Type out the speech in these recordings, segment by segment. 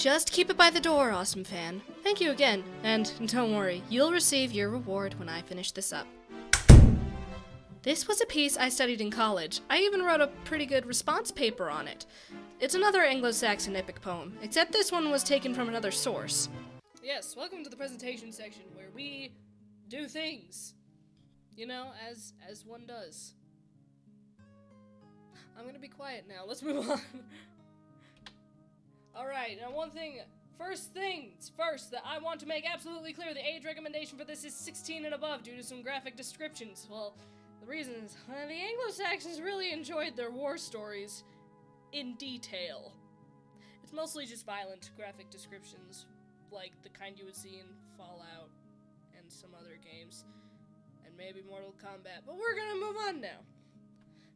Just keep it by the door, awesome fan. Thank you again, and don't worry, you'll receive your reward when I finish this up. This was a piece I studied in college. I even wrote a pretty good response paper on it. It's another Anglo-Saxon epic poem, except this one was taken from another source. Yes, welcome to the presentation section, where we do things. You know, as one does. I'm gonna be quiet now, let's move on. Alright, now first things first, that I want to make absolutely clear, the age recommendation for this is 16 and above due to some graphic descriptions. Well, the reason is, the Anglo-Saxons really enjoyed their war stories in detail. It's mostly just violent graphic descriptions, like the kind you would see in Fallout and some other games, and maybe Mortal Kombat, but we're gonna move on now.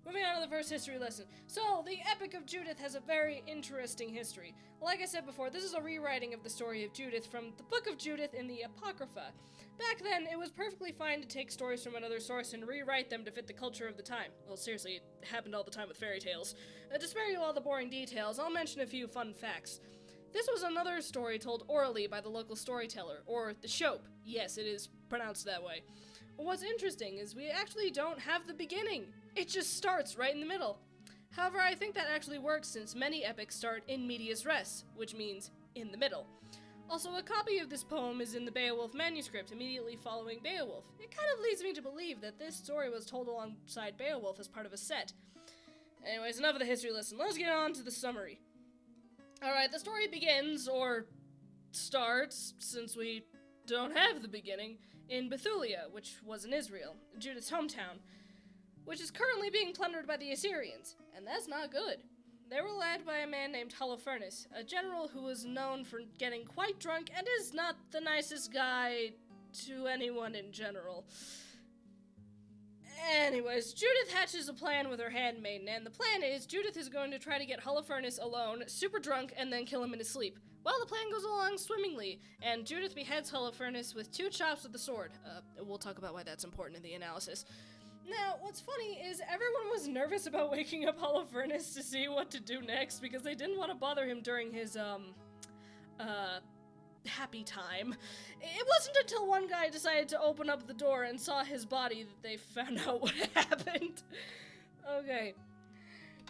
Moving on to the first history lesson. So, the Epic of Judith has a very interesting history. Like I said before, this is a rewriting of the story of Judith from the Book of Judith in the Apocrypha. Back then, it was perfectly fine to take stories from another source and rewrite them to fit the culture of the time. Well, seriously, it happened all the time with fairy tales. To spare you all the boring details, I'll mention a few fun facts. This was another story told orally by the local storyteller, or the Shope. Yes, it is pronounced that way. What's interesting is we actually don't have the beginning. It just starts right in the middle. However, I think that actually works since many epics start in medias res, which means in the middle. Also, a copy of this poem is in the Beowulf manuscript immediately following Beowulf. It kind of leads me to believe that this story was told alongside Beowulf as part of a set. Anyways, enough of the history lesson. Let's get on to the summary. Alright, the story begins, or starts, since we don't have the beginning, in Bethulia, which was in Israel, Judith's hometown, which is currently being plundered by the Assyrians, and that's not good. They were led by a man named Holofernes, a general who was known for getting quite drunk and is not the nicest guy to anyone in general. Anyways, Judith hatches a plan with her handmaiden, and the plan is Judith is going to try to get Holofernes alone, super drunk, and then kill him in his sleep. Well, the plan goes along swimmingly, and Judith beheads Holofernes with 2 chops with the sword. We'll talk about why that's important in the analysis. Now, what's funny is everyone was nervous about waking up Holofernes to see what to do next, because they didn't want to bother him during his, happy time. It wasn't until one guy decided to open up the door and saw his body that they found out what happened. Okay.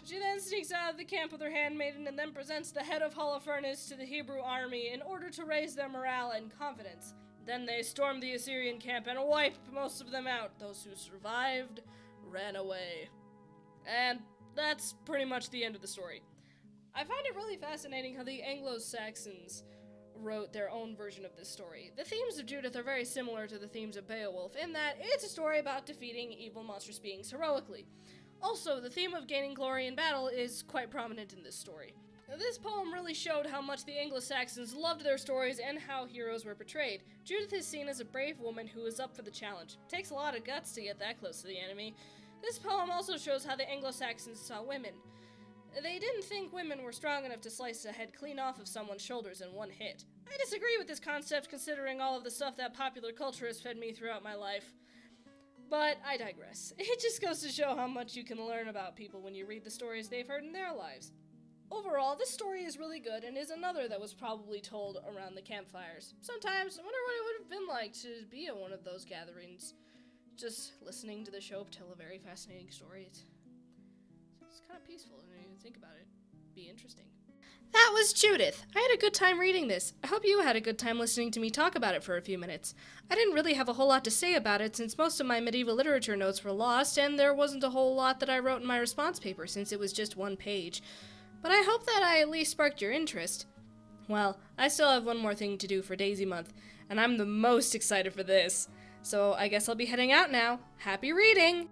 She then sneaks out of the camp with her handmaiden and then presents the head of Holofernes to the Hebrew army in order to raise their morale and confidence. Then they stormed the Assyrian camp and wiped most of them out. Those who survived ran away. And that's pretty much the end of the story. I find it really fascinating how the Anglo-Saxons wrote their own version of this story. The themes of Judith are very similar to the themes of Beowulf, in that it's a story about defeating evil monstrous beings heroically. Also, the theme of gaining glory in battle is quite prominent in this story. Now, this poem really showed how much the Anglo-Saxons loved their stories and how heroes were portrayed. Judith is seen as a brave woman who is up for the challenge. It takes a lot of guts to get that close to the enemy. This poem also shows how the Anglo-Saxons saw women. They didn't think women were strong enough to slice a head clean off of someone's shoulders in one hit. I disagree with this concept considering all of the stuff that popular culture has fed me throughout my life. But I digress. It just goes to show how much you can learn about people when you read the stories they've heard in their lives. Overall, this story is really good and is another that was probably told around the campfires. Sometimes I wonder what it would have been like to be at one of those gatherings. Just listening to the Shope tell a very fascinating story. It's kind of peaceful when you think about it. Be interesting. That was Judith. I had a good time reading this. I hope you had a good time listening to me talk about it for a few minutes. I didn't really have a whole lot to say about it since most of my medieval literature notes were lost, and there wasn't a whole lot that I wrote in my response paper since it was just 1 page. But I hope that I at least sparked your interest. Well, I still have one more thing to do for Daisy Month, and I'm the most excited for this. So I guess I'll be heading out now. Happy reading!